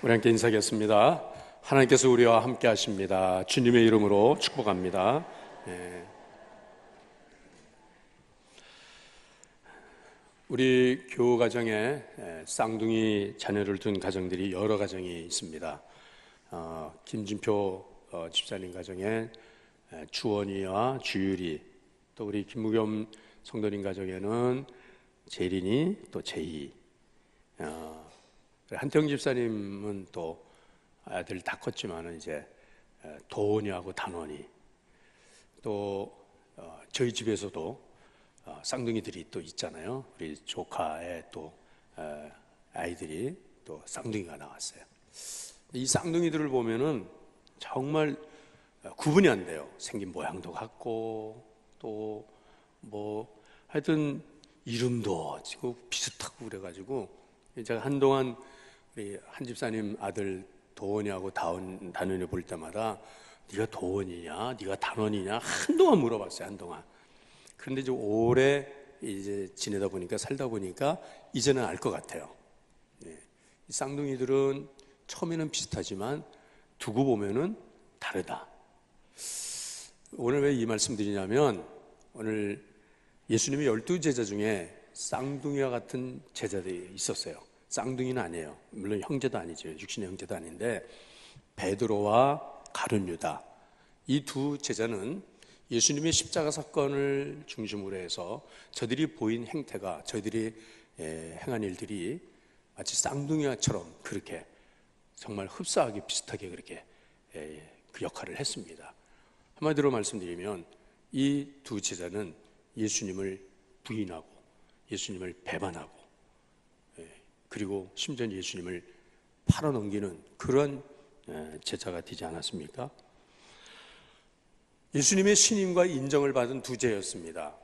우리 함께 인사하겠습니다. 하나님께서 우리와 함께 하십니다. 주님의 이름으로 축복합니다. 우리 교우 가정에 쌍둥이 자녀를 둔 가정들이 여러 가정이 있습니다. 김진표 집사님 가정에 주원이와 주율이, 또 우리 김무겸 성도님 가정에는 재린이, 또 재희, 한태영 집사님은 또 아들 다 컸지만은 이제 도원이하고 단원이, 또 저희 집에서도 쌍둥이들이 또 있잖아요. 우리 조카의 또 아이들이 또 쌍둥이가 나왔어요. 이 쌍둥이들을 보면은 정말 구분이 안 돼요. 생긴 모양도 같고, 또 뭐 하여튼 이름도 지금 비슷하고 그래가지고, 제가 한동안 우리 한 집사님 아들 도원이하고 단원이 볼 때마다 네가 도원이냐, 네가 단원이냐 한동안 물어봤어요. 한동안. 그런데 이제 오래 이제 지내다 보니까, 살다 보니까 이제는 알 것 같아요. 이 쌍둥이들은 처음에는 비슷하지만 두고 보면은 다르다. 오늘 왜 이 말씀 드리냐면, 오늘 예수님의 12제자 중에 쌍둥이와 같은 제자들이 있었어요. 쌍둥이는 아니에요. 물론 형제도 아니죠. 육신의 형제도 아닌데, 베드로와 가룟 유다, 이 두 제자는 예수님의 십자가 사건을 중심으로 해서 저들이 보인 행태가, 저희들이 행한 일들이 마치 쌍둥이처럼 그렇게 정말 흡사하게 비슷하게 그렇게 그 역할을 했습니다. 한마디로 말씀드리면 이 두 제자는 예수님을 부인하고 예수님을 배반하고, 그리고 심지어 예수님을 팔아넘기는 그런 제자가 되지 않았습니까? 예수님의 신임과 인정을 받은 두 제였습니다.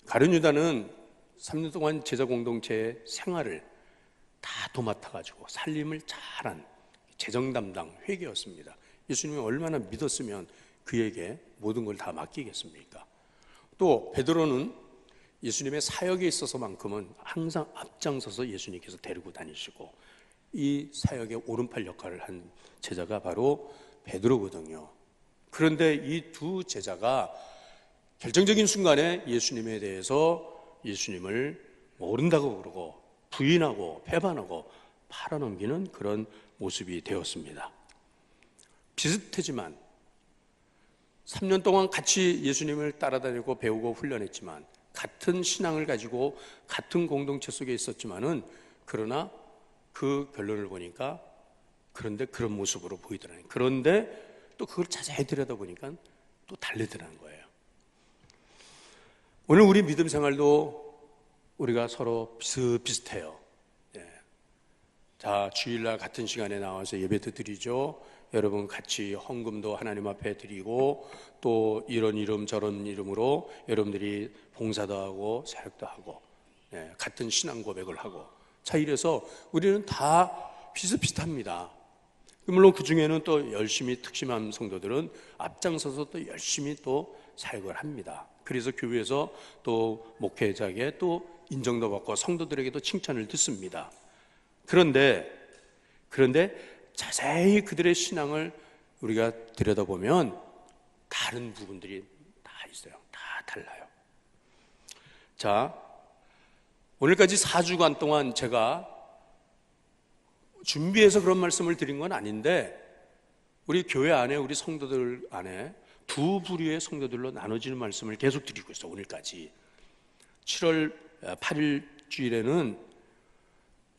가룟 유다는 3년 동안 제자 공동체의 생활을 다 도맡아가지고 살림을 잘한 재정 담당 회계였습니다. 예수님이 얼마나 믿었으면 그에게 모든 걸 다 맡기겠습니까? 또 베드로는 예수님의 사역에 있어서만큼은 항상 앞장서서 예수님께서 데리고 다니시고, 이 사역의 오른팔 역할을 한 제자가 바로 베드로거든요. 그런데 이 두 제자가 결정적인 순간에 예수님에 대해서 예수님을 모른다고 그러고 부인하고 배반하고 팔아넘기는 그런 모습이 되었습니다. 비슷하지만 3년 동안 같이 예수님을 따라다니고 배우고 훈련했지만, 같은 신앙을 가지고 같은 공동체 속에 있었지만은, 그러나 그 결론을 보니까 그런데 그런 모습으로 보이더라고요. 그런데 또 그걸 자세히 들여다보니까 또 다르더라는 거예요. 오늘 우리 믿음 생활도 우리가 서로 비슷비슷해요. 자, 주일날 같은 시간에 나와서 예배도 드리죠. 여러분 같이 헌금도 하나님 앞에 드리고, 또 이런 이름 저런 이름으로 여러분들이 봉사도 하고 사역도 하고, 같은 신앙 고백을 하고, 자, 이래서 우리는 다 비슷비슷합니다. 물론 그 중에는 또 열심히 특심한 성도들은 앞장서서 또 열심히 또 사역을 합니다. 그래서 교회에서 또 목회자에게 또 인정도 받고 성도들에게도 칭찬을 듣습니다. 그런데 자세히 그들의 신앙을 우리가 들여다보면 다른 부분들이 다 있어요. 다 달라요. 자, 오늘까지 4주간 동안 제가 준비해서 그런 말씀을 드린 건 아닌데, 우리 교회 안에, 우리 성도들 안에 두 부류의 성도들로 나눠지는 말씀을 계속 드리고 있어요. 오늘까지 7월 8일 주일에는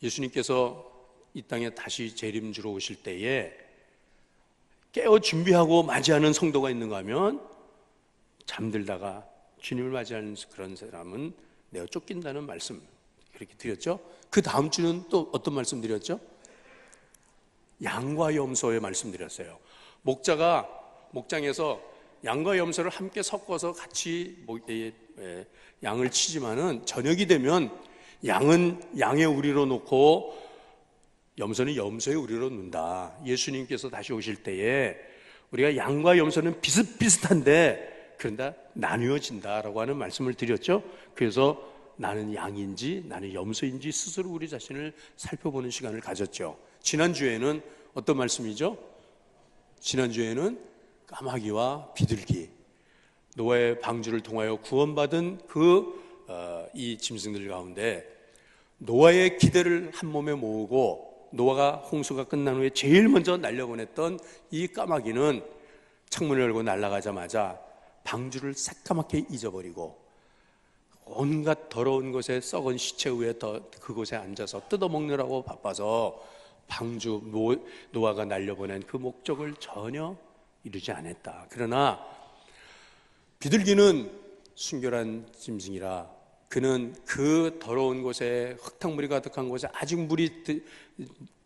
예수님께서 이 땅에 다시 재림주로 오실 때에 깨어 준비하고 맞이하는 성도가 있는가 하면, 잠들다가 주님을 맞이하는 그런 사람은 내가 쫓긴다는 말씀 그렇게 드렸죠. 그 다음 주는 또 어떤 말씀 드렸죠? 양과 염소의 말씀 드렸어요. 목자가 목장에서 양과 염소를 함께 섞어서 같이 양을 치지만은 저녁이 되면 양은 양의 우리로 놓고 염소는 염소의 우리로 놓는다. 예수님께서 다시 오실 때에 우리가 양과 염소는 비슷비슷한데 그런데 나뉘어진다라고 하는 말씀을 드렸죠. 그래서 나는 양인지 나는 염소인지 스스로 우리 자신을 살펴보는 시간을 가졌죠. 지난주에는 어떤 말씀이죠? 지난주에는 까마귀와 비둘기, 노아의 방주를 통하여 구원받은 이 짐승들 가운데 노아의 기대를 한 몸에 모으고 노아가 홍수가 끝난 후에 제일 먼저 날려보냈던 이 까마귀는 창문을 열고 날아가자마자 방주를 새까맣게 잊어버리고 온갖 더러운 곳에 썩은 시체 위에 그곳에 앉아서 뜯어먹느라고 바빠서 방주 노아가 날려보낸 그 목적을 전혀 이루지 않았다. 그러나 비둘기는 순결한 짐승이라 그는 그 더러운 곳에 흙탕물이 가득한 곳에 아직 물이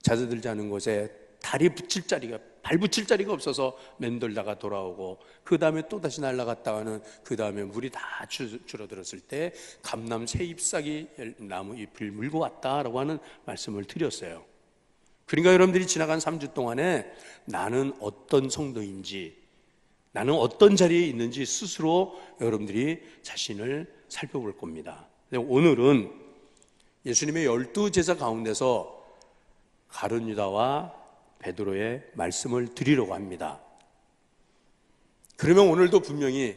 잦아들지 않은 곳에 발 붙일 자리가 없어서 맴돌다가 돌아오고 그 다음에 또다시 날아갔다가는 그 다음에 물이 다 줄어들었을 때 감람 새 잎사귀 나무 잎을 물고 왔다라고 하는 말씀을 드렸어요. 그러니까 여러분들이 지나간 3주 동안에 나는 어떤 성도인지, 나는 어떤 자리에 있는지 스스로 여러분들이 자신을 살펴볼 겁니다. 오늘은 예수님의 12제자 가운데서 가룟 유다와 베드로의 말씀을 드리려고 합니다. 그러면 오늘도 분명히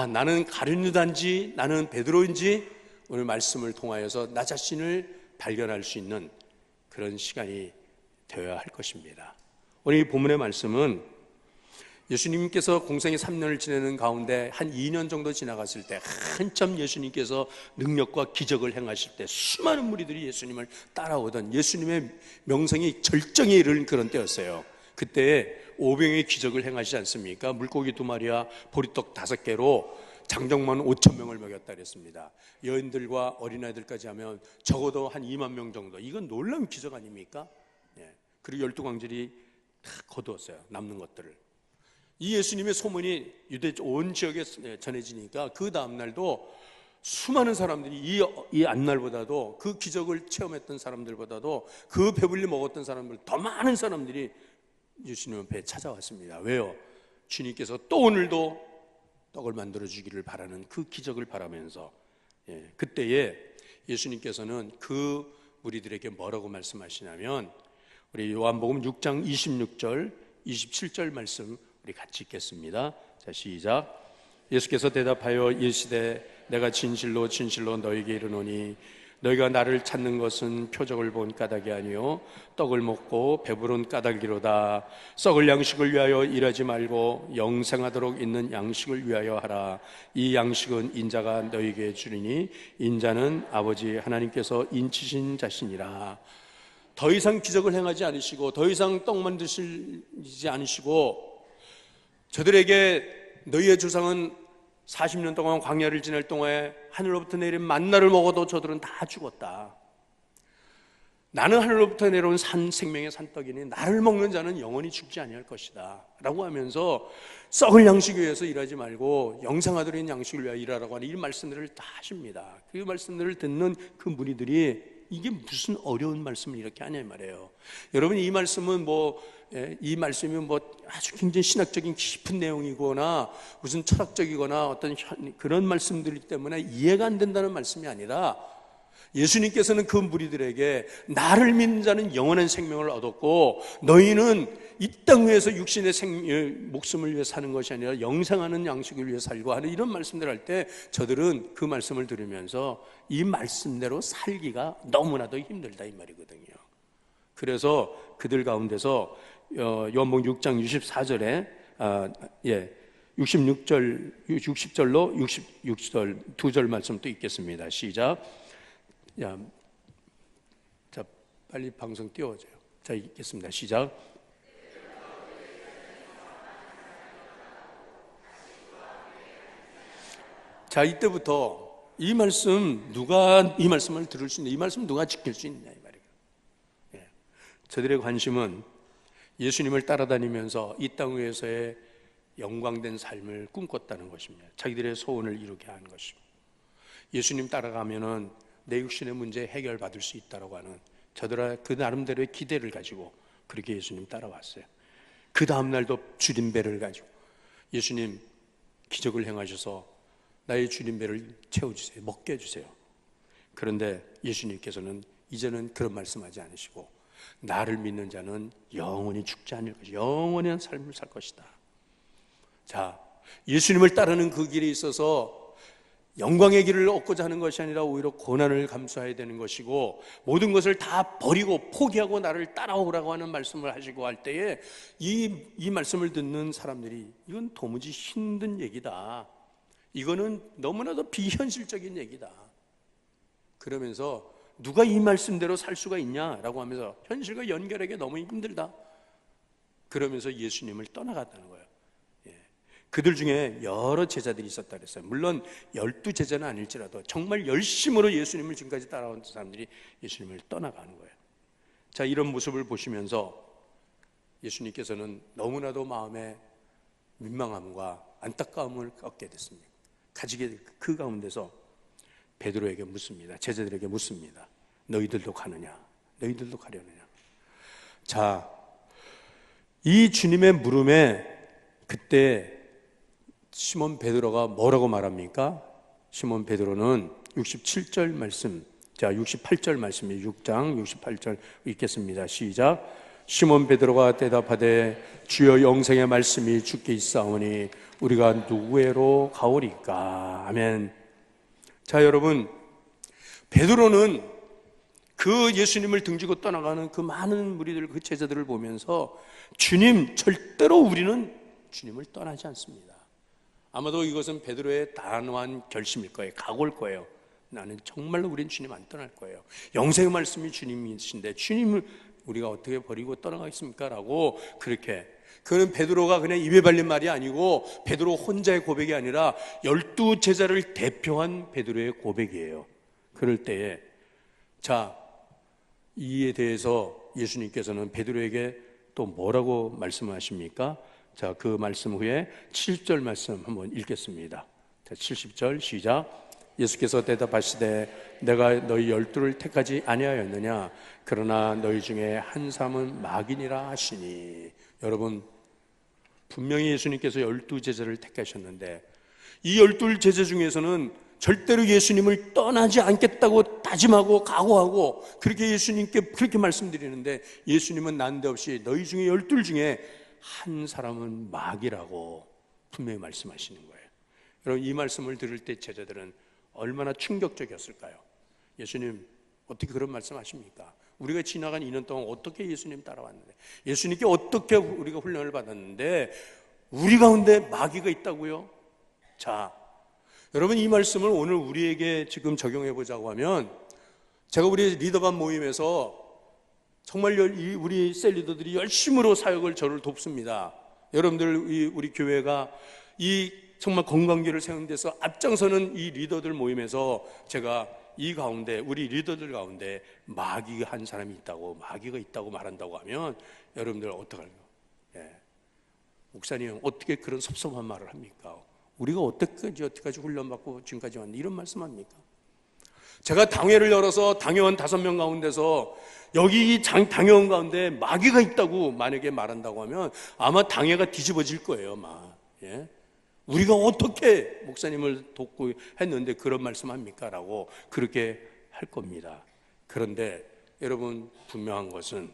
나는 가룟 유다인지 나는 베드로인지 오늘 말씀을 통하여서 나 자신을 발견할 수 있는 그런 시간이 되어야 할 것입니다. 오늘 이 본문의 말씀은 예수님께서 공생의 3년을 지내는 가운데 한 2년 정도 지나갔을 때 한참 예수님께서 능력과 기적을 행하실 때 수많은 무리들이 예수님을 따라오던 예수님의 명성이 절정에 이르는 그런 때였어요. 그때 오병의 기적을 행하시지 않습니까? 물고기 2마리와 보리떡 5개로 장정만 5,000명을 먹였다 그랬습니다. 여인들과 어린아이들까지 하면 적어도 한 2만 명 정도. 이건 놀라운 기적 아닙니까? 그리고 12광절이 다 거두었어요. 남는 것들을. 이 예수님의 소문이 유대 온 지역에 전해지니까 그 다음날도 수많은 사람들이 이 앞날보다도 그 기적을 체험했던 사람들보다도 그 배불리 먹었던 사람들 더 많은 사람들이 예수님 앞에 찾아왔습니다. 왜요? 주님께서 또 오늘도 떡을 만들어 주기를 바라는 그 기적을 바라면서 그때에 예수님께서는 그 무리들에게 뭐라고 말씀하시냐면 우리 요한복음 6장 26절 27절 말씀 우리 같이 읽겠습니다. 자, 시작. 예수께서 대답하여 이르시되 내가 진실로 진실로 너희에게 이르노니 너희가 나를 찾는 것은 표적을 본 까닭이 아니요 떡을 먹고 배부른 까닭이로다. 썩을 양식을 위하여 일하지 말고 영생하도록 있는 양식을 위하여 하라. 이 양식은 인자가 너희에게 주리니 인자는 아버지 하나님께서 인치신 자신이라. 더 이상 기적을 행하지 않으시고 더 이상 떡만 드시지 않으시고 저들에게 너희의 조상은 40년 동안 광야를 지낼 동안에 하늘로부터 내린 만나를 먹어도 저들은 다 죽었다. 나는 하늘로부터 내려온 생명의 산떡이니 나를 먹는 자는 영원히 죽지 아니할 것이다 라고 하면서 썩을 양식 위해서 일하지 말고 영생하도록 있는 양식을 위하여 일하라고 하는 이 말씀들을 다 하십니다. 그 말씀들을 듣는 그 무리들이 이게 무슨 어려운 말씀을 이렇게 하냐 말이에요. 여러분 이 말씀은 이 말씀이 아주 굉장히 신학적인 깊은 내용이거나 무슨 철학적이거나 어떤 그런 말씀들 때문에 이해가 안 된다는 말씀이 아니라 예수님께서는 그 무리들에게 나를 믿는 자는 영원한 생명을 얻었고 너희는 이 땅 위에서 육신의 목숨을 위해 사는 것이 아니라 영생하는 양식을 위해 살고 하는 이런 말씀들을 할 때 저들은 그 말씀을 들으면서 이 말씀대로 살기가 너무나도 힘들다 이 말이거든요. 그래서 그들 가운데서 요한복음 6장 64절에 60절로 66절 2절 말씀 또 읽겠습니다. 시작. 자, 빨리 방송 띄워줘요. 자, 읽겠습니다. 시작. 자, 이때부터 이 말씀 누가 이 말씀을 들을 수 있냐? 이 말씀 누가 지킬 수 있냐 이 말이에요. 저들의 관심은 예수님을 따라다니면서 이 땅 위에서의 영광된 삶을 꿈꿨다는 것입니다. 자기들의 소원을 이루게 하는 것입니다. 예수님 따라가면은 내 육신의 문제 해결받을 수 있다고 하는 저들의 그 나름대로의 기대를 가지고 그렇게 예수님 따라왔어요. 그 다음날도 줄임배를 가지고 예수님 기적을 행하셔서 나의 줄임배를 먹게 해주세요. 그런데 예수님께서는 이제는 그런 말씀하지 않으시고 나를 믿는 자는 영원히 죽지 않을 것이다. 영원한 삶을 살 것이다. 자, 예수님을 따르는 그 길에 있어서 영광의 길을 얻고자 하는 것이 아니라 오히려 고난을 감수해야 되는 것이고, 모든 것을 다 버리고 포기하고 나를 따라오라고 하는 말씀을 하시고 할 때에 이 말씀을 듣는 사람들이 이건 도무지 힘든 얘기다, 이거는 너무나도 비현실적인 얘기다, 그러면서 누가 이 말씀대로 살 수가 있냐라고 하면서 현실과 연결하기 너무 힘들다, 그러면서 예수님을 떠나갔다는 거예요. 그들 중에 여러 제자들이 있었다 그랬어요. 물론 12제자는 아닐지라도 정말 열심으로 예수님을 지금까지 따라온 사람들이 예수님을 떠나가는 거예요. 자, 이런 모습을 보시면서 예수님께서는 너무나도 마음에 민망함과 안타까움을 얻게 됐습니다. 가지게 그 가운데서 베드로에게 묻습니다. 제자들에게 묻습니다. 너희들도 가느냐? 너희들도 가려느냐? 자, 이 주님의 물음에 그때 시몬 베드로가 뭐라고 말합니까? 시몬 베드로는 67절 말씀, 자 68절 말씀이 6장 68절 읽겠습니다. 시작. 시몬 베드로가 대답하되 주여 영생의 말씀이 주께 있사오니 우리가 누구에로 가오리까? 아멘. 자, 여러분, 베드로는 그 예수님을 등지고 떠나가는 그 많은 무리들, 그 제자들을 보면서 주님, 절대로 우리는 주님을 떠나지 않습니다. 아마도 이것은 베드로의 단호한 결심일 거예요. 각오일 거예요. 나는 정말로 우린 주님 안 떠날 거예요. 영생의 말씀이 주님이신데 주님을 우리가 어떻게 버리고 떠나가겠습니까? 라고 그렇게, 그는 베드로가 그냥 입에 발린 말이 아니고 베드로 혼자의 고백이 아니라 12제자를 대표한 베드로의 고백이에요. 그럴 때에, 자, 이에 대해서 예수님께서는 베드로에게 또 뭐라고 말씀하십니까? 자, 그 말씀 후에 70절 말씀 한번 읽겠습니다. 자, 70절 시작. 예수께서 대답하시되 내가 너희 12를 택하지 아니하였느냐? 그러나 너희 중에 한 사람은 마귀니라 하시니. 여러분, 분명히 예수님께서 12제자를 택하셨는데 이 12제자 중에서는 절대로 예수님을 떠나지 않겠다고 다짐하고 각오하고 그렇게 예수님께 그렇게 말씀드리는데, 예수님은 난데없이 너희 중에 12 중에 한 사람은 마귀라고 분명히 말씀하시는 거예요. 여러분, 이 말씀을 들을 때 제자들은 얼마나 충격적이었을까요? 예수님 어떻게 그런 말씀하십니까? 우리가 지나간 2년 동안 어떻게 예수님 따라왔는데, 예수님께 어떻게 우리가 훈련을 받았는데 우리 가운데 마귀가 있다고요? 자, 여러분, 이 말씀을 오늘 우리에게 지금 적용해 보자고 하면, 제가 우리 리더반 모임에서 정말 우리 셀 리더들이 열심으로 사역을 저를 돕습니다. 여러분들, 우리 교회가 이 정말 건강기를 세우는 데서 앞장서는 이 리더들 모임에서 제가 이 가운데, 우리 리더들 가운데 마귀가 한 사람이 있다고, 마귀가 있다고 말한다고 하면 여러분들 어떡할까요? 목사님 어떻게 그런 섭섭한 말을 합니까? 우리가 어떻게까지 훈련받고 지금까지 왔는데 이런 말씀합니까? 제가 당회를 열어서 당회원 5명 가운데서 여기 이 당회원 가운데 마귀가 있다고 만약에 말한다고 하면 아마 당회가 뒤집어질 거예요. 우리가 어떻게 목사님을 돕고 했는데 그런 말씀합니까? 라고 그렇게 할 겁니다. 그런데 여러분, 분명한 것은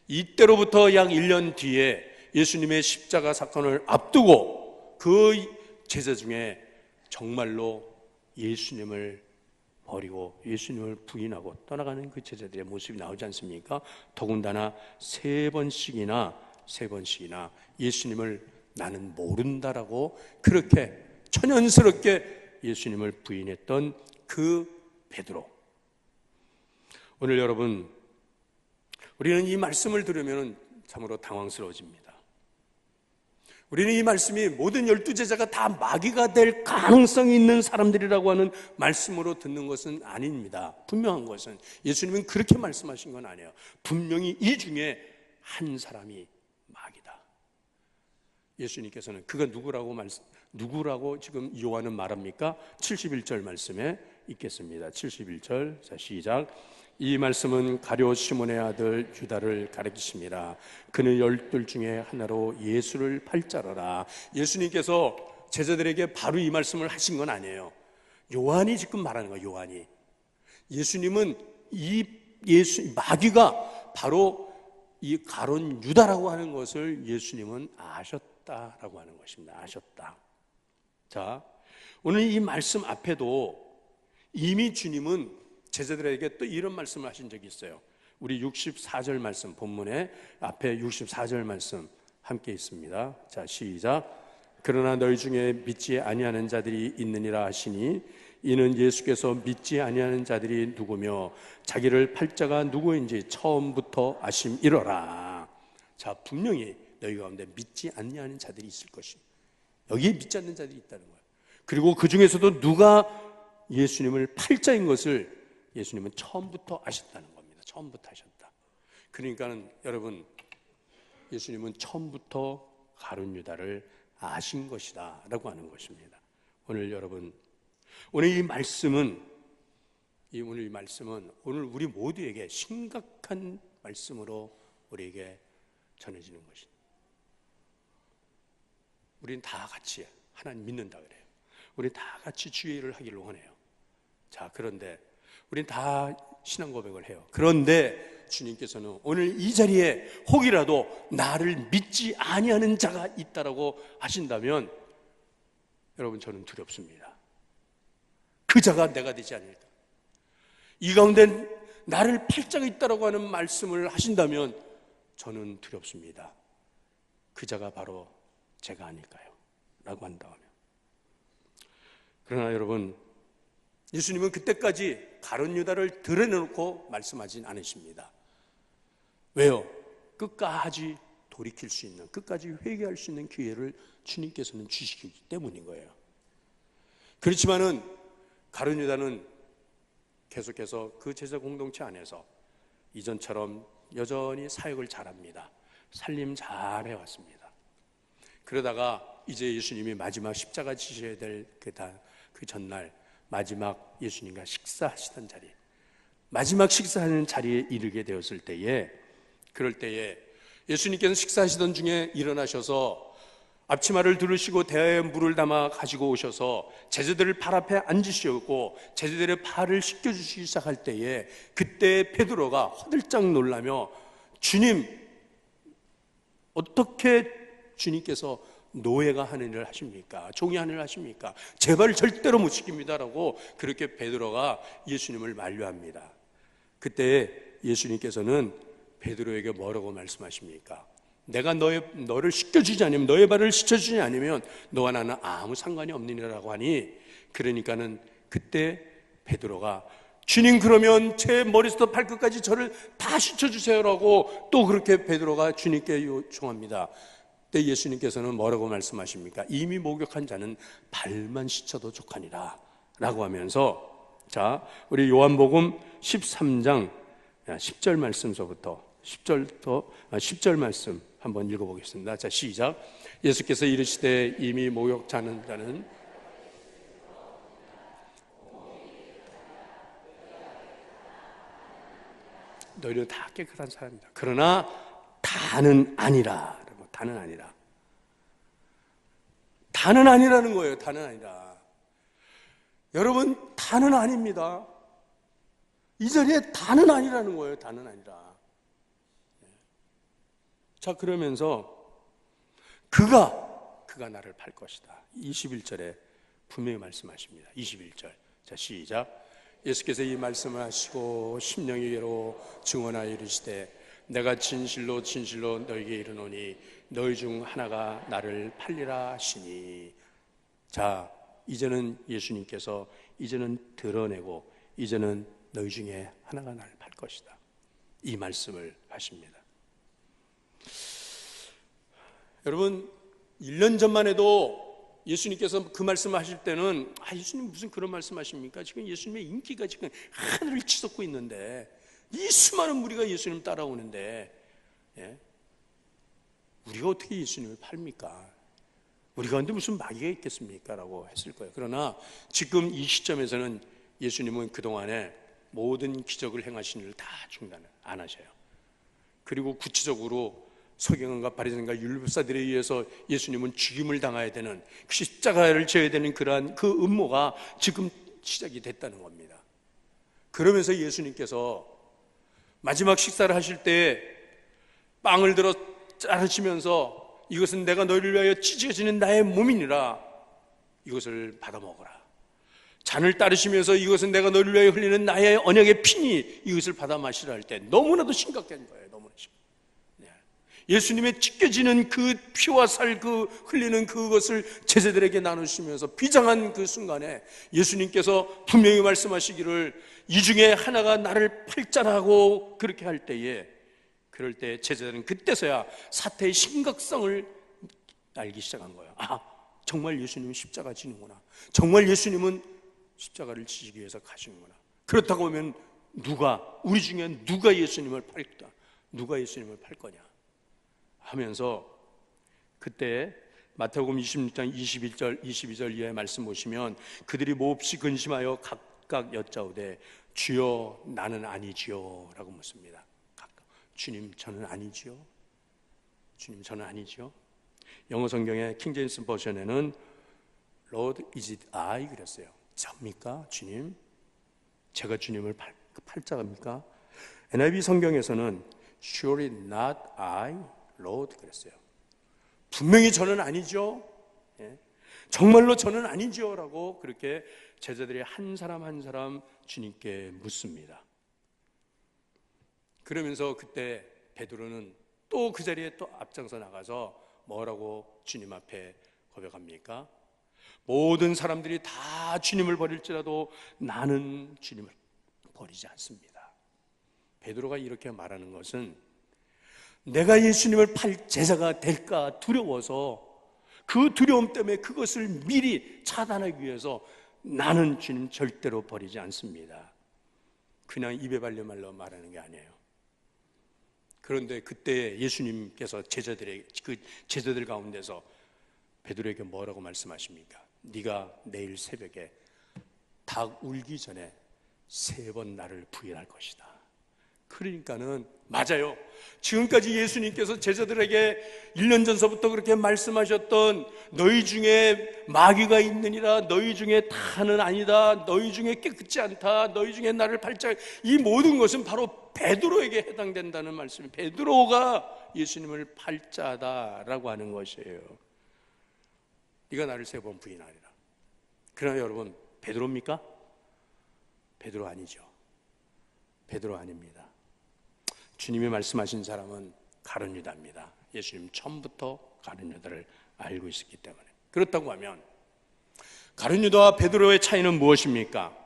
이때로부터 약 1년 뒤에 예수님의 십자가 사건을 앞두고 그 제자 중에 정말로 예수님을 버리고 예수님을 부인하고 떠나가는 그 제자들의 모습이 나오지 않습니까? 더군다나 세 번씩이나 예수님을 나는 모른다라고 그렇게 천연스럽게 예수님을 부인했던 그 베드로. 오늘 여러분, 우리는 이 말씀을 들으면 참으로 당황스러워집니다. 우리는 이 말씀이 모든 12제자가 다 마귀가 될 가능성이 있는 사람들이라고 하는 말씀으로 듣는 것은 아닙니다. 분명한 것은 예수님은 그렇게 말씀하신 건 아니에요. 분명히 이 중에 한 사람이 마귀다. 예수님께서는 그가 누구라고 지금 요한은 말합니까? 71절 말씀에 있겠습니다. 71절, 자 시작. 이 말씀은 가룟 시몬의 아들 유다를 가리키십니다. 그는 12 중에 하나로 예수를 팔자라라. 예수님께서 제자들에게 바로 이 말씀을 하신 건 아니에요. 요한이 지금 말하는 거예요. 요한이. 예수님은 이 마귀가 바로 이 가룟 유다라고 하는 것을 예수님은 아셨다라고 하는 것입니다. 아셨다. 자, 오늘 이 말씀 앞에도 이미 주님은 제자들에게 또 이런 말씀을 하신 적이 있어요. 우리 64절 말씀, 본문에 앞에 64절 말씀 함께 있습니다. 자, 시작. 그러나 너희 중에 믿지 아니하는 자들이 있느니라 하시니 이는 예수께서 믿지 아니하는 자들이 누구며 자기를 팔 자가 누구인지 처음부터 아심이로라. 자, 분명히 너희 가운데 믿지 아니하는 자들이 있을 것이니 여기에 믿지 않는 자들이 있다는 거예요. 그리고 그 중에서도 누가 예수님을 팔자인 것을 예수님은 처음부터 아셨다는 겁니다. 처음부터 아셨다. 그러니까는 여러분, 예수님은 처음부터 가룟 유다를 아신 것이다 라고 하는 것입니다. 오늘 여러분, 오늘 이 말씀은 오늘 우리 모두에게 심각한 말씀으로 우리에게 전해지는 것입니다. 우리는 다 같이 하나님 믿는다 그래요. 우리 다 같이 주의 일을 하기를 원해요. 자, 그런데 우리는 다 신앙 고백을 해요. 그런데 주님께서는 오늘 이 자리에 혹이라도 나를 믿지 아니하는 자가 있다라고 하신다면 여러분, 저는 두렵습니다. 그 자가 내가 되지 않을까. 이 가운데 나를 팔 자가 있다라고 하는 말씀을 하신다면 저는 두렵습니다. 그 자가 바로 제가 아닐까요? 라고 한다면. 그러나 여러분, 예수님은 그때까지 가룟 유다를 드러내놓고 말씀하진 않으십니다. 왜요? 끝까지 돌이킬 수 있는, 끝까지 회개할 수 있는 기회를 주님께서는 주시기 때문인 거예요. 그렇지만은 가룟 유다는 계속해서 그 제자 공동체 안에서 이전처럼 여전히 사역을 잘합니다. 살림 잘 해왔습니다. 그러다가 이제 예수님이 마지막 십자가 지셔야 될 그 전날 마지막 예수님과 식사하시던 자리, 마지막 식사하는 자리에 이르게 되었을 때에, 그럴 때에 예수님께서 식사하시던 중에 일어나셔서 앞치마를 두르시고 대야에 물을 담아 가지고 오셔서 제자들을 발 앞에 앉으시고 제자들의 발을 씻겨주시기 시작할 때에 그때 베드로가 허들짝 놀라며 주님, 어떻게 주님께서 노예가 하는 일을 하십니까? 종이 하는 일을 하십니까? 제발 절대로 못 시킵니다라고 그렇게 베드로가 예수님을 만류합니다. 그때 예수님께서는 베드로에게 뭐라고 말씀하십니까? 내가 너를 씻겨주지 않으면, 너의 발을 씻겨주지 않으면 너와 나는 아무 상관이 없느니라고 하니, 그러니까는 그때 베드로가 주님, 그러면 제 머리부터 발끝까지 저를 다 씻겨주세요라고 또 그렇게 베드로가 주님께 요청합니다. 그때 예수님께서는 뭐라고 말씀하십니까? 이미 목욕한 자는 발만 씻어도 족하니라 라고 하면서, 자, 우리 요한복음 13장 10절 말씀서부터 10절 말씀 한번 읽어보겠습니다. 자, 시작. 예수께서 이르시되 이미 목욕하는 자는 너희는 다 깨끗한 사람이다. 그러나 다는 아니라. 다는 아니라. 다는 아니라는 거예요. 다는 아니라. 여러분, 다는 아닙니다. 이 자리에 다는 아니라는 거예요. 다는 아니라. 자, 그러면서 그가 나를 팔 것이다. 21절에 분명히 말씀하십니다. 21절. 자, 시작. 예수께서 이 말씀을 하시고 심령에게로 증언하여 이르시되 내가 진실로 진실로 너에게 이르노니 너희 중 하나가 나를 팔리라 하시니. 자, 이제는 예수님께서 이제는 드러내고 이제는 너희 중에 하나가 나를 팔 것이다, 이 말씀을 하십니다. 여러분, 1년 전만 해도 예수님께서 그 말씀을 하실 때는 예수님 무슨 그런 말씀하십니까? 지금 예수님의 인기가 지금 하늘을 치솟고 있는데 이 수많은 무리가 예수님 따라오는데, 예? 우리가 어떻게 예수님을 팔입니까? 우리 가운데 무슨 마귀가 있겠습니까? 라고 했을 거예요. 그러나 지금 이 시점에서는 예수님은 그동안에 모든 기적을 행하신 일을 다 중단을 안 하셔요. 그리고 구체적으로 서기관과 바리새인과 율법사들에 의해서 예수님은 죽임을 당해야 되는, 십자가를 져야 되는 그러한 그 음모가 지금 시작이 됐다는 겁니다. 그러면서 예수님께서 마지막 식사를 하실 때 빵을 들어 자르시면서 이것은 내가 너희를 위하여 찢어지는 나의 몸이니라, 이것을 받아 먹어라. 잔을 따르시면서 이것은 내가 너희를 위하여 흘리는 나의 언약의 피니, 이것을 받아 마시라 할 때 너무나도 심각한 거예요. 너무나 심각. 예수님의 찢겨지는 그 피와 살, 그 흘리는 그것을 제자들에게 나누시면서 비장한 그 순간에 예수님께서 분명히 말씀하시기를 이 중에 하나가 나를 팔자라고 그렇게 할 때에, 그럴 때 제자들은 그때서야 사태의 심각성을 알기 시작한 거예요. 아, 정말 예수님은 십자가 지는구나. 정말 예수님은 십자가를 지시기 위해서 가시는구나. 그렇다고 하면 우리 중에 누가 예수님을 팔까? 누가 예수님을 팔 거냐 하면서, 그때 마태복음 26장 21절 22절 이하의 말씀 보시면 그들이 몹시 근심하여 각각 여짜오되 주여 나는 아니지요 라고 묻습니다. 각각, 주님 저는 아니지요? 주님 저는 아니지요? 영어 성경의 킹제임스 버전에는 Lord is it I 그랬어요. 접니까 주님? 제가 주님을 팔자입니까? NIV 성경에서는 Surely not I Lord 그랬어요. 분명히 저는 아니죠. 정말로 저는 아니죠 라고 그렇게 제자들이 한 사람 한 사람 주님께 묻습니다. 그러면서 그때 베드로는 또 그 자리에 또 앞장서 나가서 뭐라고 주님 앞에 고백합니까? 모든 사람들이 다 주님을 버릴지라도 나는 주님을 버리지 않습니다. 베드로가 이렇게 말하는 것은 내가 예수님을 팔 제자가 될까 두려워서, 그 두려움 때문에 그것을 미리 차단하기 위해서 나는 주님 절대로 버리지 않습니다. 그냥 입에 발린 말로 말하는 게 아니에요. 그런데 그때 예수님께서 제자들 가운데서 베드로에게 뭐라고 말씀하십니까? 네가 내일 새벽에 닭 울기 전에 3번 나를 부인할 것이다. 그러니까는 맞아요. 지금까지 예수님께서 제자들에게 1년 전서부터 그렇게 말씀하셨던 너희 중에 마귀가 있느니라, 너희 중에 다는 아니다, 너희 중에 깨끗지 않다, 너희 중에 나를 팔자, 이 모든 것은 바로 베드로에게 해당된다는 말씀이, 베드로가 예수님을 팔자다라고 하는 것이에요. 네가 나를 3번 부인하리라. 그러나 여러분, 베드로입니까? 베드로 아니죠. 베드로 아닙니다. 주님이 말씀하신 사람은 가룟 유다입니다. 예수님 처음부터 가룟 유다를 알고 있었기 때문에. 그렇다고 하면 가룟 유다와 베드로의 차이는 무엇입니까?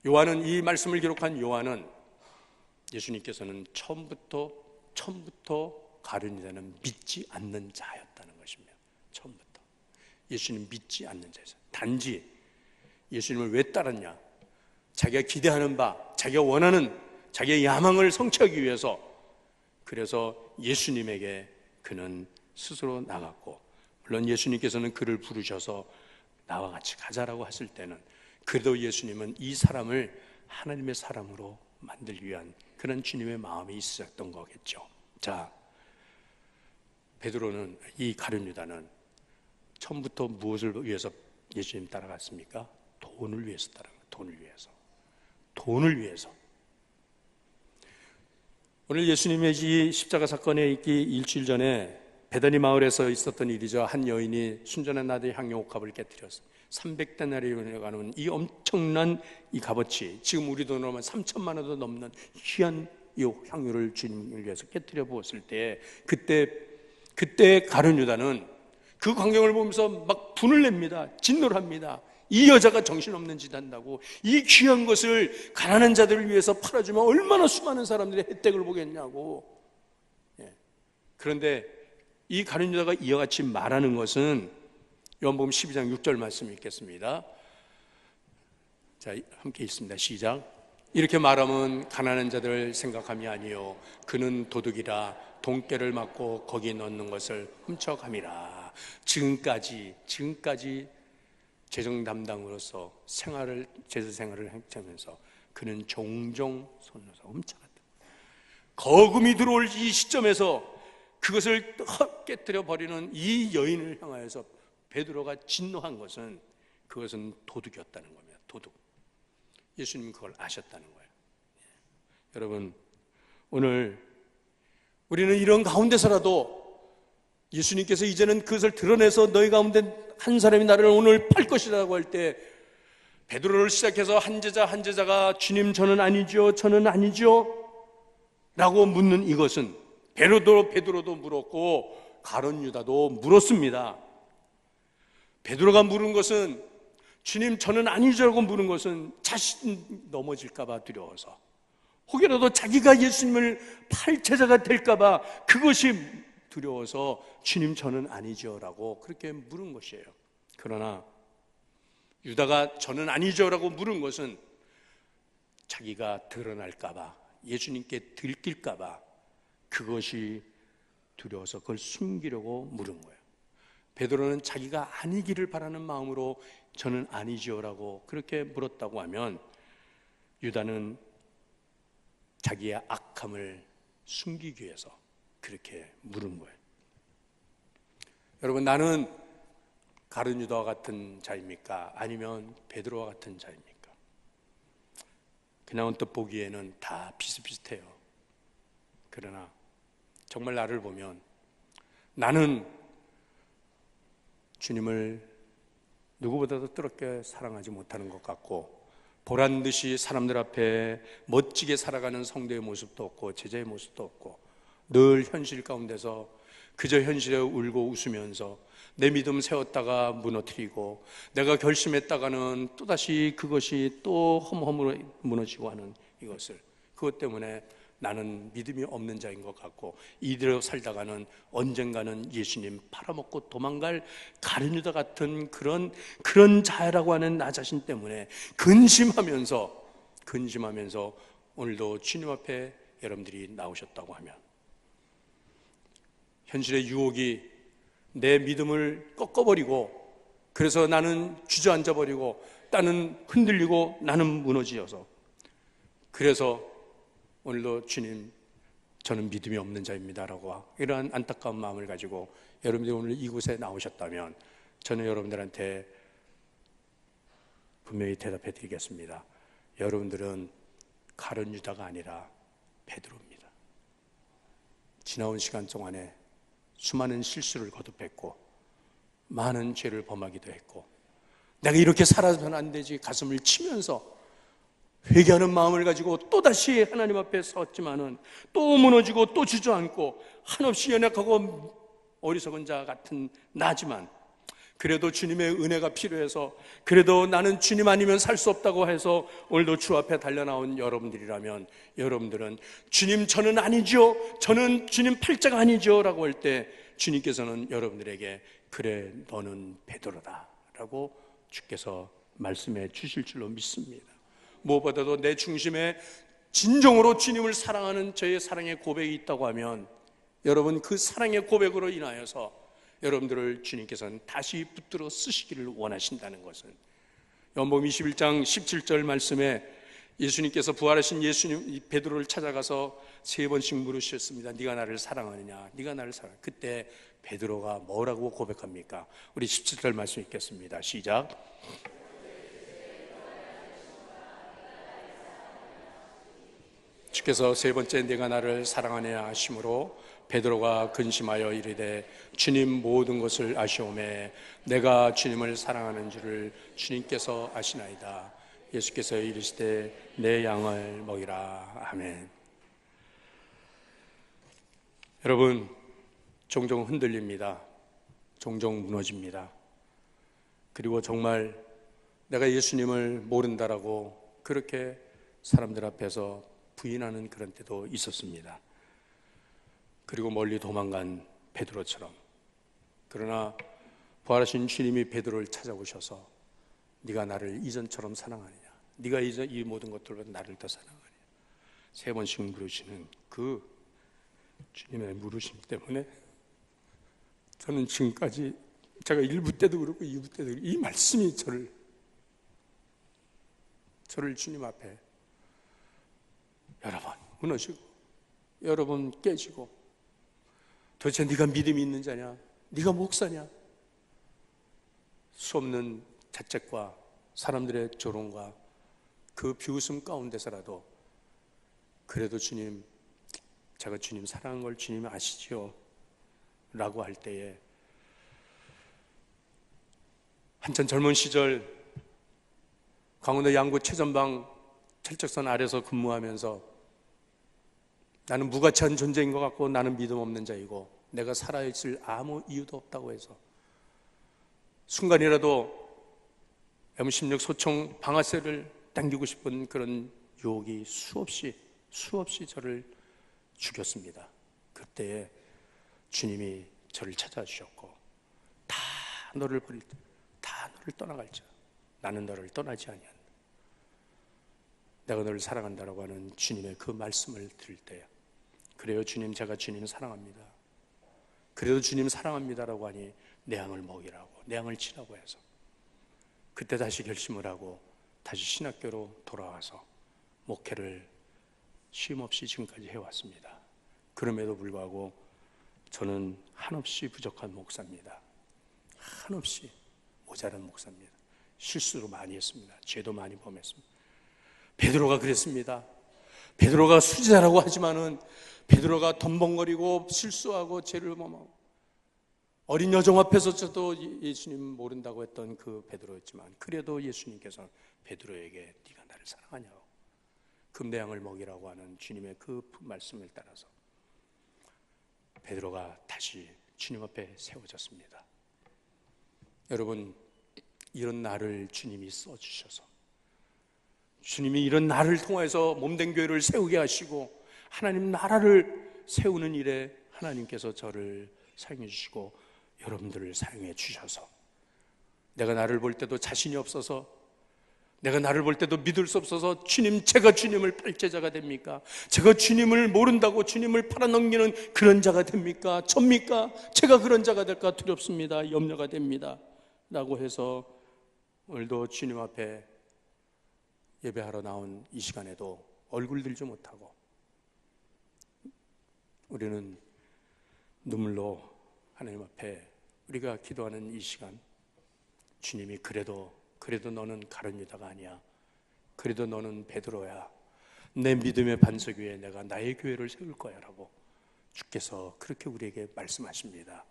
요한은, 이 말씀을 기록한 요한은 예수님께서는 처음부터 가룟 유다는 믿지 않는 자였다는 것입니다. 처음부터 예수님 믿지 않는 자였어요. 단지 예수님을 왜 따랐냐? 자기가 기대하는 바, 자기가 원하는 자기의 야망을 성취하기 위해서, 그래서 예수님에게 그는 스스로 나갔고, 물론 예수님께서는 그를 부르셔서 나와 같이 가자라고 했을 때는 그래도 예수님은 이 사람을 하나님의 사람으로 만들기 위한 그런 주님의 마음이 있었던 거겠죠. 자, 베드로는, 이 가룟 유다는 처음부터 무엇을 위해서 예수님 따라갔습니까? 돈을 위해서 따라간 거예요. 돈을 위해서. 오늘 예수님의 이 십자가 사건에 있기 일주일 전에 베다니 마을에서 있었던 일이죠. 한 여인이 순전한 나드의 향유 옥합을 깨뜨렸어요. 300데나리온에 가는 이 엄청난 이 값어치, 지금 우리 돈으로 하면 3천만 원도 넘는 귀한 이 향유를 주님을 위해서 깨뜨려 부었을 때, 그때 가룟 유다는 그 광경을 보면서 막 분을 냅니다. 진노를 합니다. 이 여자가 정신없는 짓 한다고, 이 귀한 것을 가난한 자들을 위해서 팔아주면 얼마나 수많은 사람들이 혜택을 보겠냐고. 그런데 이 가룟 유다가 이와 같이 말하는 것은 요한복음 12장 6절 말씀이 있겠습니다. 자, 함께 읽습니다. 시작. 이렇게 말하면 가난한 자들을 생각함이 아니요 그는 도둑이라 돈깨를 맞고 거기 넣는 것을 훔쳐감이라. 지금까지 재정 담당으로서 제사 생활을 하면서 그는 종종 손에서 훔쳐갔다. 거금이 들어올 이 시점에서 그것을 깨뜨려 버리는 이 여인을 향하여서 베드로가 진노한 것은, 그것은 도둑이었다는 겁니다. 도둑. 예수님은 그걸 아셨다는 거예요. 여러분, 오늘 우리는 이런 가운데서라도 예수님께서 이제는 그것을 드러내서 너희 가운데 한 사람이 나를 오늘 팔 것이라고 할 때 베드로를 시작해서 한 제자가 주님 저는 아니죠, 저는 아니죠 라고 묻는 이것은 베드로도 물었고 가룟 유다도 물었습니다. 베드로가 물은 것은 주님 저는 아니죠라고 물은 것은 자신 넘어질까 봐 두려워서, 혹여라도 자기가 예수님을 팔 제자가 될까 봐 그것이 두려워서 주님 저는 아니죠라고 그렇게 물은 것이에요. 그러나 유다가 저는 아니죠라고 물은 것은 자기가 드러날까 봐, 예수님께 들킬까 봐 그것이 두려워서 그걸 숨기려고 물은 거예요. 베드로는 자기가 아니기를 바라는 마음으로 저는 아니지요라고 그렇게 물었다고 하면, 유다는 자기의 악함을 숨기기 위해서 그렇게 물은 거예요. 여러분, 나는 가룟 유다와 같은 자입니까? 아니면 베드로와 같은 자입니까? 그냥 언뜻 보기에는 다 비슷비슷해요. 그러나 정말 나를 보면 나는 주님을 누구보다도 뜨겁게 사랑하지 못하는 것 같고, 보란듯이 사람들 앞에 멋지게 살아가는 성도의 모습도 없고 제자의 모습도 없고, 늘 현실 가운데서 그저 현실에 울고 웃으면서 내 믿음 세웠다가 무너뜨리고, 내가 결심했다가는 또다시 그것이 또 허무허무 무너지고 하는 이것을, 그것 때문에 나는 믿음이 없는 자인 것 같고, 이대로 살다가는 언젠가는 예수님 팔아먹고 도망갈 가룟 유다 같은 그런 자라고 하는 나 자신 때문에 근심하면서 오늘도 주님 앞에 여러분들이 나오셨다고 하면, 현실의 유혹이 내 믿음을 꺾어버리고, 그래서 나는 주저앉아버리고, 나는 흔들리고, 나는 무너지어서, 그래서 오늘도 주님 저는 믿음이 없는 자입니다라고 이러한 안타까운 마음을 가지고 여러분들이 오늘 이곳에 나오셨다면, 저는 여러분들한테 분명히 대답해 드리겠습니다. 여러분들은 가룟 유다가 아니라 베드로입니다. 지나온 시간 동안에 수많은 실수를 거듭했고 많은 죄를 범하기도 했고, 내가 이렇게 살아서는 안 되지 가슴을 치면서 회개하는 마음을 가지고 또다시 하나님 앞에 섰지만은 또 무너지고 또 주저앉고 한없이 연약하고 어리석은 자 같은 나지만, 그래도 주님의 은혜가 필요해서, 그래도 나는 주님 아니면 살 수 없다고 해서 오늘도 주 앞에 달려나온 여러분들이라면, 여러분들은 주님 저는 아니죠, 저는 주님 팔자가 아니죠 라고 할 때 주님께서는 여러분들에게 그래 너는 베드로다 라고 주께서 말씀해 주실 줄로 믿습니다. 무엇보다도 내 중심에 진정으로 주님을 사랑하는 저의 사랑의 고백이 있다고 하면, 여러분 그 사랑의 고백으로 인하여서 여러분들을 주님께서는 다시 붙들어 쓰시기를 원하신다는 것은, 요한복음 21장 17절 말씀에 예수님께서 부활하신 예수님 베드로를 찾아가서 3번씩 물으셨습니다. 네가 나를 사랑하느냐, 네가 나를 사랑하느냐. 그때 베드로가 뭐라고 고백합니까? 우리 17절 말씀 읽겠습니다. 시작. 주께서 3번째 네가 나를 사랑하느냐 하심으로 베드로가 근심하여 이르되 주님 모든 것을 아시오매 내가 주님을 사랑하는 줄을 주님께서 아시나이다. 예수께서 이르시되 내 양을 먹이라. 아멘. 여러분, 종종 흔들립니다. 종종 무너집니다. 그리고 정말 내가 예수님을 모른다라고 그렇게 사람들 앞에서 부인하는 그런 때도 있었습니다. 그리고 멀리 도망간 베드로처럼. 그러나 부활하신 주님이 베드로를 찾아오셔서 네가 나를 이전처럼 사랑하느냐, 네가 이전 이 모든 것들보다 나를 더 사랑하느냐 3번씩 물으시는 그 주님의 물으심 때문에 저는 지금까지, 제가 1부 때도 그렇고 2부 때도 그렇고, 이 말씀이 저를 주님 앞에 여러 번 무너지고 여러 번 깨지고, 도대체 네가 믿음이 있는 자냐, 네가 목사냐, 수없는 자책과 사람들의 조롱과 그 비웃음 가운데서라도 그래도 주님 제가 주님 사랑한 걸 주님이 아시지요? 라고 할 때에 한참 젊은 시절 강원도 양구 최전방 철책선 아래서 근무하면서 나는 무가치한 존재인 것 같고 나는 믿음 없는 자이고 내가 살아있을 아무 이유도 없다고 해서 순간이라도 M16 소총 방아쇠를 당기고 싶은 그런 유혹이 수없이 저를 죽였습니다. 그때에 주님이 저를 찾아주셨고 다 너를 버릴 때, 다 너를 떠나갈자 나는 너를 떠나지 아니한다. 내가 너를 사랑한다라고 하는 주님의 그 말씀을 들을 때 그래요 주님, 제가 주님 사랑합니다. 그래도 주님 사랑합니다라고 하니 내 양을 먹이라고, 내 양을 치라고 해서 그때 다시 결심을 하고 다시 신학교로 돌아와서 목회를 쉼없이 지금까지 해왔습니다. 그럼에도 불구하고 저는 한없이 부족한 목사입니다. 한없이 모자란 목사입니다. 실수도 많이 했습니다. 죄도 많이 범했습니다. 베드로가 그랬습니다. 베드로가 수지자라고 하지만은 베드로가 덤벙거리고 실수하고 죄를 범하고 어린 여종 앞에서 저도 예수님 모른다고 했던 그 베드로였지만 그래도 예수님께서 베드로에게 네가 나를 사랑하냐고 금내 양을 먹이라고 하는 주님의 그 말씀을 따라서 베드로가 다시 주님 앞에 세워졌습니다. 여러분, 이런 나를 주님이 써주셔서 주님이 이런 나를 통해서 몸된 교회를 세우게 하시고 하나님 나라를 세우는 일에 하나님께서 저를 사용해 주시고 여러분들을 사용해 주셔서 내가 나를 볼 때도 자신이 없어서 내가 나를 볼 때도 믿을 수 없어서 주님, 제가 주님을 팔제자가 됩니까? 제가 주님을 모른다고 주님을 팔아넘기는 그런 자가 됩니까? 접니까? 제가 그런 자가 될까 두렵습니다. 염려가 됩니다. 라고 해서 오늘도 주님 앞에 예배하러 나온 이 시간에도 얼굴 들지 못하고 우리는 눈물로 하나님 앞에 우리가 기도하는 이 시간 주님이 그래도 너는 가룟 유다가 아니야. 그래도 너는 베드로야. 내 믿음의 반석 위에 내가 나의 교회를 세울 거야 라고 주께서 그렇게 우리에게 말씀하십니다.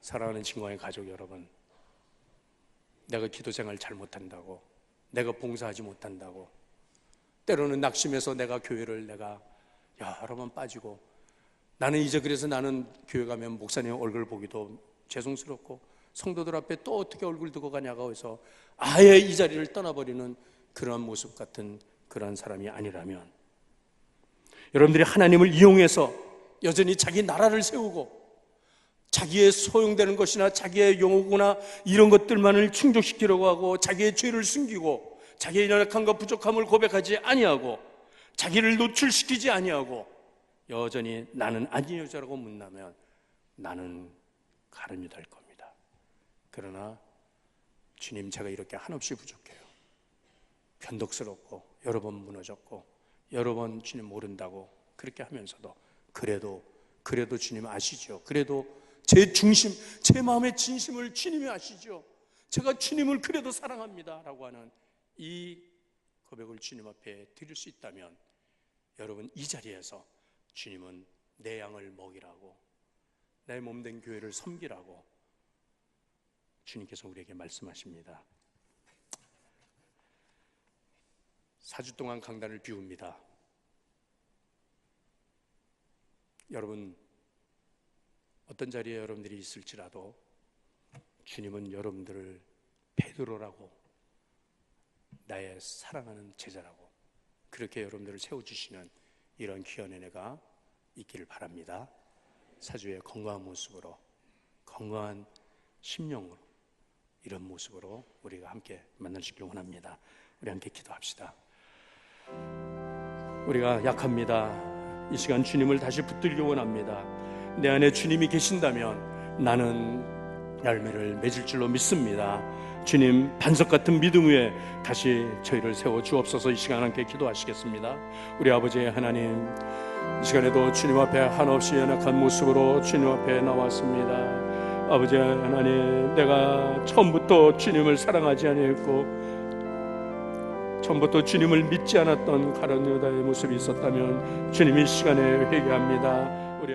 사랑하는 친구의 가족 여러분, 내가 기도 생활 잘못한다고, 내가 봉사하지 못한다고, 때로는 낙심해서 내가 교회를 여러 번 빠지고 나는 이제 그래서 나는 교회 가면 목사님 얼굴 보기도 죄송스럽고 성도들 앞에 또 어떻게 얼굴 두고 가냐고 해서 아예 이 자리를 떠나버리는 그런 모습 같은 그런 사람이 아니라면 여러분들이 하나님을 이용해서 여전히 자기 나라를 세우고 자기의 소용되는 것이나 자기의 용어구나 이런 것들만을 충족시키려고 하고 자기의 죄를 숨기고 자기의 연약함과 부족함을 고백하지 아니하고 자기를 노출시키지 아니하고 여전히 나는 아닌 여자라고 묻는다면 나는 가룟 유다일 겁니다. 그러나 주님, 제가 이렇게 한없이 부족해요. 변덕스럽고 여러 번 무너졌고 여러 번 주님 모른다고 그렇게 하면서도 그래도 주님 아시죠. 그래도 제 중심, 제 마음의 진심을 주님이 아시죠. 제가 주님을 그래도 사랑합니다 라고 하는 이 고백을 주님 앞에 드릴 수 있다면 여러분, 이 자리에서 주님은 내 양을 먹이라고, 내 몸된 교회를 섬기라고 주님께서 우리에게 말씀하십니다. 4주 동안 강단을 비웁니다. 여러분, 어떤 자리에 여러분들이 있을지라도 주님은 여러분들을 베드로라고, 나의 사랑하는 제자라고 그렇게 여러분들을 세워주시는 이런 귀한 은혜가 있기를 바랍니다. 4주의 건강한 모습으로, 건강한 심령으로, 이런 모습으로 우리가 함께 만날 수 있길 원합니다. 우리 함께 기도합시다. 우리가 약합니다. 이 시간 주님을 다시 붙들기 원합니다. 내 안에 주님이 계신다면 나는 열매를 맺을 줄로 믿습니다. 주님, 반석 같은 믿음 위에 다시 저희를 세워 주옵소서. 이 시간 함께 기도하시겠습니다. 우리 아버지 하나님, 이 시간에도 주님 앞에 한없이 연약한 모습으로 주님 앞에 나왔습니다. 아버지 하나님, 내가 처음부터 주님을 사랑하지 아니했고 처음부터 주님을 믿지 않았던 가룟 유다의 모습이 있었다면 주님이 이 시간에 회개합니다. 우리